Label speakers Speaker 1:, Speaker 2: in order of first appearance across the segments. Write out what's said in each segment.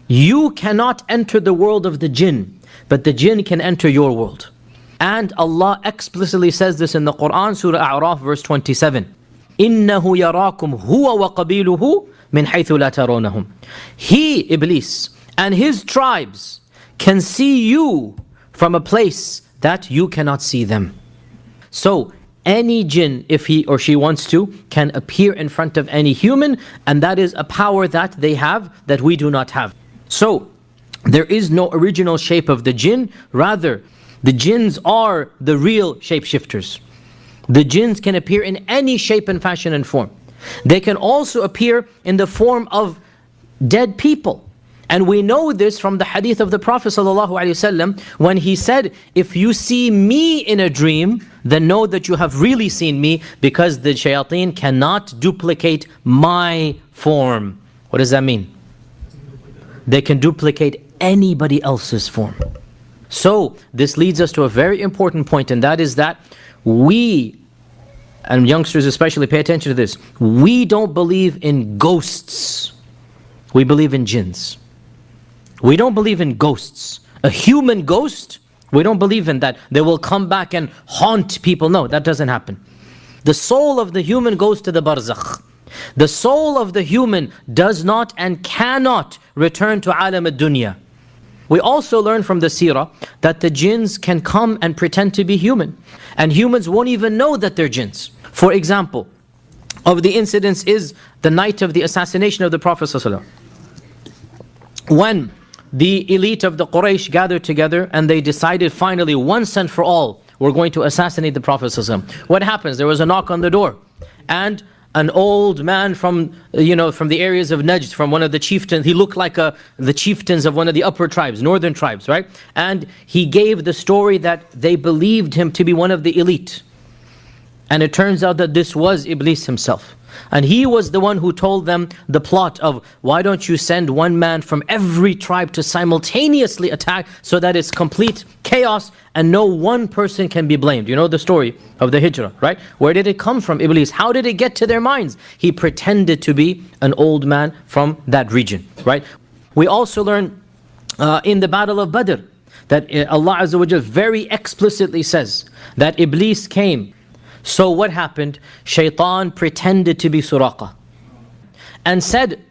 Speaker 1: You cannot enter the world of the jinn, but the jinn can enter your world. And Allah explicitly says this in the Quran, Surah A'raf, verse 27. إِنَّهُ يَرَاكُمْ هُوَ وَقَبِيلُهُ مِنْ حَيْثُ لَا تَرَوْنَهُم. He, Iblis, and his tribes can see you from a place that you cannot see them. So, any jinn, if he or she wants to, can appear in front of any human, and that is a power that they have that we do not have. So, there is no original shape of the jinn, rather, the jinns are the real shapeshifters. The jinns can appear in any shape and fashion and form. They can also appear in the form of dead people. And we know this from the hadith of the Prophet ﷺ when he said, if you see me in a dream, then know that you have really seen me, because the shayateen cannot duplicate my form. What does that mean? They can duplicate anybody else's form. So this leads us to a very important point, and that is that we, and youngsters especially, pay attention to this. We don't believe in ghosts. We believe in jinns. We don't believe in ghosts. A human ghost, we don't believe in that. They will come back and haunt people. No, that doesn't happen. The soul of the human goes to the barzakh. The soul of the human does not and cannot return to alam ad-dunya. We also learn from the seerah that the jinns can come and pretend to be human. And humans won't even know that they're jinns. For example, of the incidents is the night of the assassination of the Prophet ﷺ. When the elite of the Quraysh gathered together and they decided finally, once and for all, we're going to assassinate the Prophet ﷺ. What happens? There was a knock on the door, and an old man from the areas of Najd, from one of the chieftains, he looked like the chieftains of one of the upper tribes, northern tribes, right? And he gave the story that they believed him to be one of the elite. And it turns out that this was Iblis himself. And he was the one who told them the plot of, why don't you send one man from every tribe to simultaneously attack, so that it's complete chaos and no one person can be blamed. You know the story of the hijrah, right? Where did it come from, Iblis? How did it get to their minds? He pretended to be an old man from that region, right? We also learn in the battle of Badr that Allah Azza wa Jal very explicitly says that Iblis came. So what happened? Shaitan pretended to be Suraqa and said,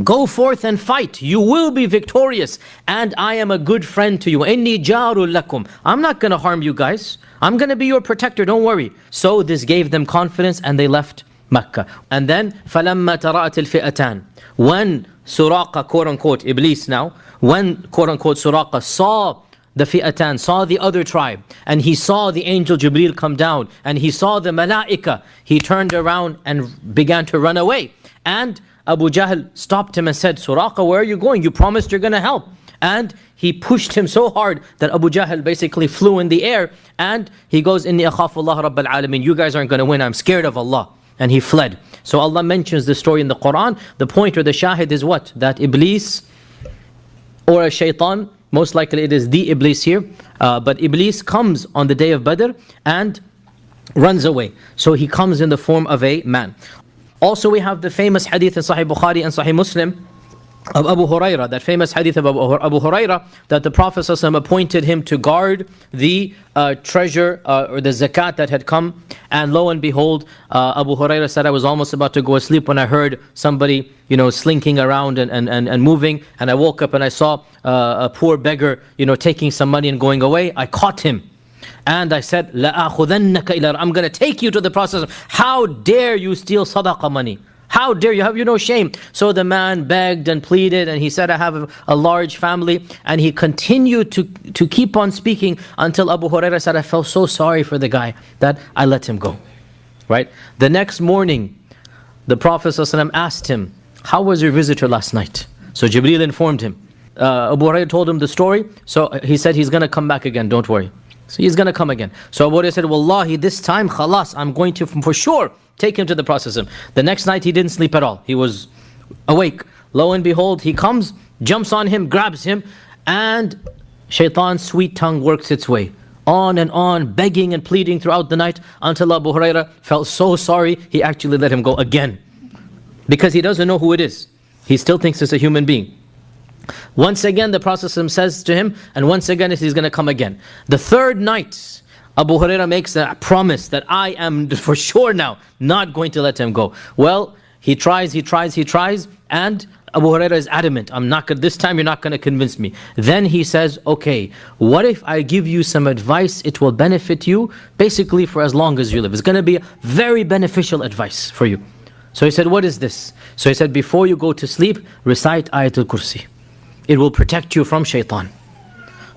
Speaker 1: go forth and fight, you will be victorious, and I am a good friend to you. Inni jarul lakum. I'm not going to harm you guys. I'm going to be your protector, don't worry. So this gave them confidence and they left Mecca. And then فَلَمَّا تَرَأَتِ الْفِئَتَانِ. When Suraqa, quote unquote, Iblis now, when quote unquote Suraqa saw the fi'atan, saw the other tribe, and he saw the angel Jibreel come down, and he saw the malaika, he turned around and began to run away. And Abu Jahl stopped him and said, Suraqa, where are you going? You promised you're going to help. And he pushed him so hard that Abu Jahl basically flew in the air, and he goes, Inni akhafullah Rabbal Alameen. You guys aren't going to win, I'm scared of Allah. And he fled. So Allah mentions this story in the Quran. The point or the shahid is what? That Iblis or a shaitan, most likely it is the Iblis here, but Iblis comes on the day of Badr and runs away. So he comes in the form of a man. Also we have the famous hadith in Sahih Bukhari and Sahih Muslim of Abu Huraira, that famous hadith of Abu Huraira, that the Prophet ﷺ appointed him to guard the treasure or the zakat that had come. And lo and behold, Abu Huraira said, I was almost about to go asleep when I heard somebody, slinking around and moving. And I woke up and I saw a poor beggar, taking some money and going away. I caught him. And I said, لَأَخُذَنَّكَ إِلَىٰ I'm going to take you to the Prophet. How dare you steal sadaqah money? How dare you? Have you no shame? So the man begged and pleaded, and he said, I have a large family. And he continued to keep on speaking until Abu Huraira said, I felt so sorry for the guy that I let him go. Right? The next morning, the Prophet ﷺ asked him, how was your visitor last night? So Jibreel informed him. Abu Huraira told him the story. So he said, he's going to come back again, don't worry. So he's going to come again. So Abu Huraira said, Wallahi, this time, khalas, I'm going to, for sure, take him to the Prophet. The next night he didn't sleep at all. He was awake. Lo and behold, he comes, jumps on him, grabs him, and shaitan's sweet tongue works its way. On and on, begging and pleading throughout the night, until Abu Huraira felt so sorry, he actually let him go again. Because he doesn't know who it is. He still thinks it's a human being. Once again, the Prophet says to him, and once again he's going to come again. The third night, Abu Hurairah makes a promise that I am for sure now not going to let him go. Well, he tries, and Abu Hurairah is adamant, this time you're not going to convince me. Then he says, okay, what if I give you some advice? It will benefit you basically for as long as you live. It's going to be very beneficial advice for you. So he said, what is this? So he said, before you go to sleep, recite Ayatul Kursi. It will protect you from shaitan.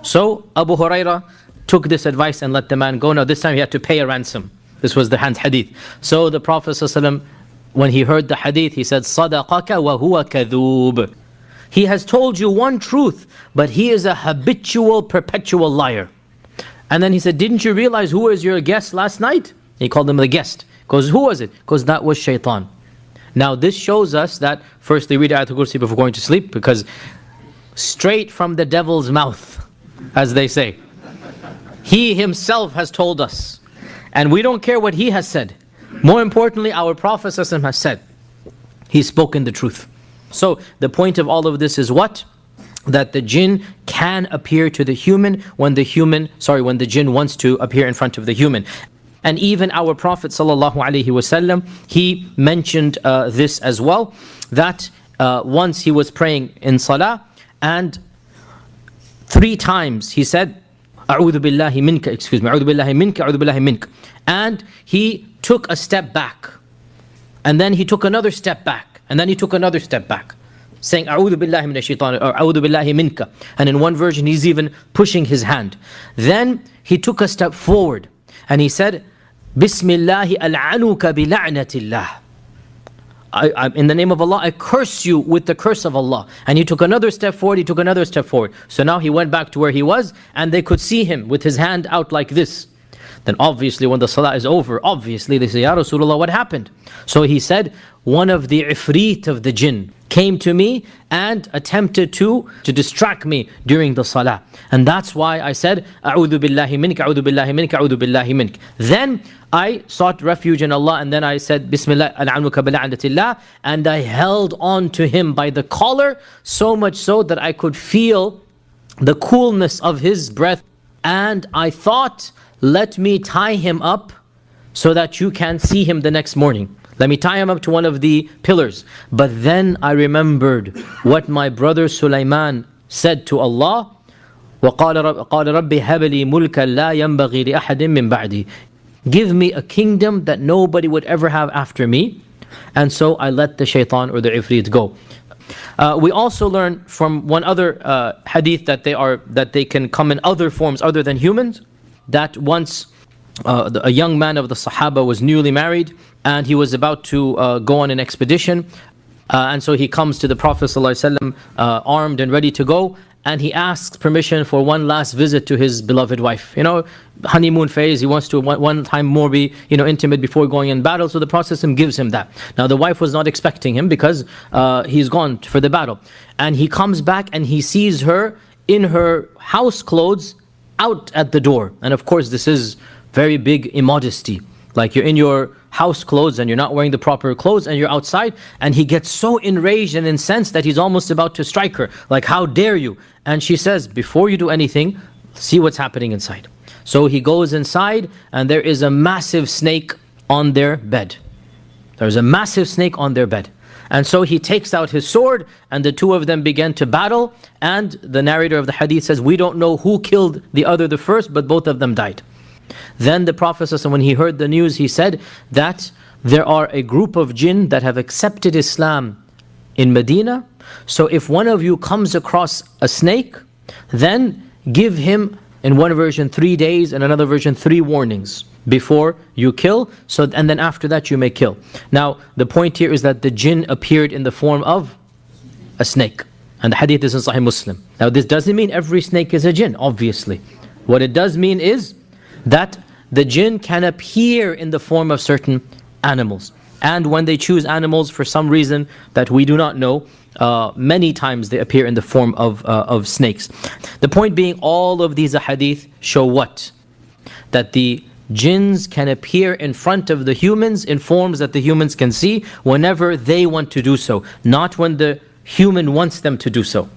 Speaker 1: So Abu Hurairah took this advice and let the man go. Now this time he had to pay a ransom. This was the hadith. So the Prophet ﷺ, when he heard the hadith, he said, صَدَقَكَ وَهُوَ كَذُوبٌ. He has told you one truth, but he is a habitual, perpetual liar. And then he said, didn't you realize who was your guest last night? He called him the guest. Because who was it? Because that was shaitan. Now this shows us that firstly read Ayatul Kursi before going to sleep, because straight from the devil's mouth, as they say. He himself has told us. And we don't care what he has said. More importantly, our Prophet ﷺ has said. He's spoken the truth. So the point of all of this is what? That the jinn can appear to the human when the jinn wants to appear in front of the human. And even our Prophet ﷺ, he mentioned this as well, that once he was praying in salah, and 3 times he said, أعوذ بالله منك, أعوذ بالله منك, أعوذ بالله منك. And he took a step back. And then he took another step back. And then he took another step back. Saying, أعوذ بالله من الشيطان, or أعوذ بالله منك. And in one version he's even pushing his hand. Then he took a step forward. And he said, بسم الله ألعنك بلعنة الله. In the name of Allah, I curse you with the curse of Allah. And he took another step forward, he took another step forward. So now he went back to where he was, and they could see him with his hand out like this. Then obviously when the salah is over, obviously they say, Ya Rasulullah, what happened? So he said, one of the ifrit of the jinn came to me and attempted to distract me during the salah. And that's why I said, A'udhu billahi mink, A'udhu billahi mink, A'udhu billahi mink. Then I sought refuge in Allah, and then I said, Bismillah, al'anuka bila'anatillah, and I held on to him by the collar, so much so that I could feel the coolness of his breath. And I thought, let me tie him up so that you can see him the next morning. Let me tie him up to one of the pillars. But then I remembered what my brother Sulaiman said to Allah. وَقَالَ رَبِّ هَبَ لِي مُلْكًا لَا يَنْبَغِي لِأَحَدٍ مِّن بَعْدِي. Give me a kingdom that nobody would ever have after me. And so I let the shaitan or the ifrit go. We also learn from one other hadith that they can come in other forms other than humans. That once a young man of the Sahaba was newly married, and he was about to go on an expedition, and so he comes to the Prophet ﷺ armed and ready to go, and he asks permission for one last visit to his beloved wife. Honeymoon phase, he wants to one time more be intimate before going in battle, so the Prophet ﷺ gives him that. Now the wife was not expecting him because he's gone for the battle, and he comes back and he sees her in her house clothes out at the door. And of course this is very big immodesty. Like you're in your house clothes and you're not wearing the proper clothes and you're outside, and he gets so enraged and incensed that he's almost about to strike her. Like, how dare you? And she says, before you do anything, see what's happening inside. So he goes inside, and there is a massive snake on their bed. There's a massive snake on their bed. And so he takes out his sword, and the two of them begin to battle. And the narrator of the hadith says, we don't know who killed the other the first, but both of them died. Then the Prophet, when he heard the news, he said that there are a group of jinn that have accepted Islam in Medina. So if one of you comes across a snake, then give him, in one version 3 days, and another version 3 warnings before you kill. And then after that you may kill. Now the point here is that the jinn appeared in the form of a snake. And the hadith is in Sahih Muslim. Now this doesn't mean every snake is a jinn, obviously. What it does mean is that the jinn can appear in the form of certain animals. And when they choose animals for some reason that we do not know, many times they appear in the form of snakes. The point being, all of these hadith show what? That the jinns can appear in front of the humans in forms that the humans can see whenever they want to do so, not when the human wants them to do so.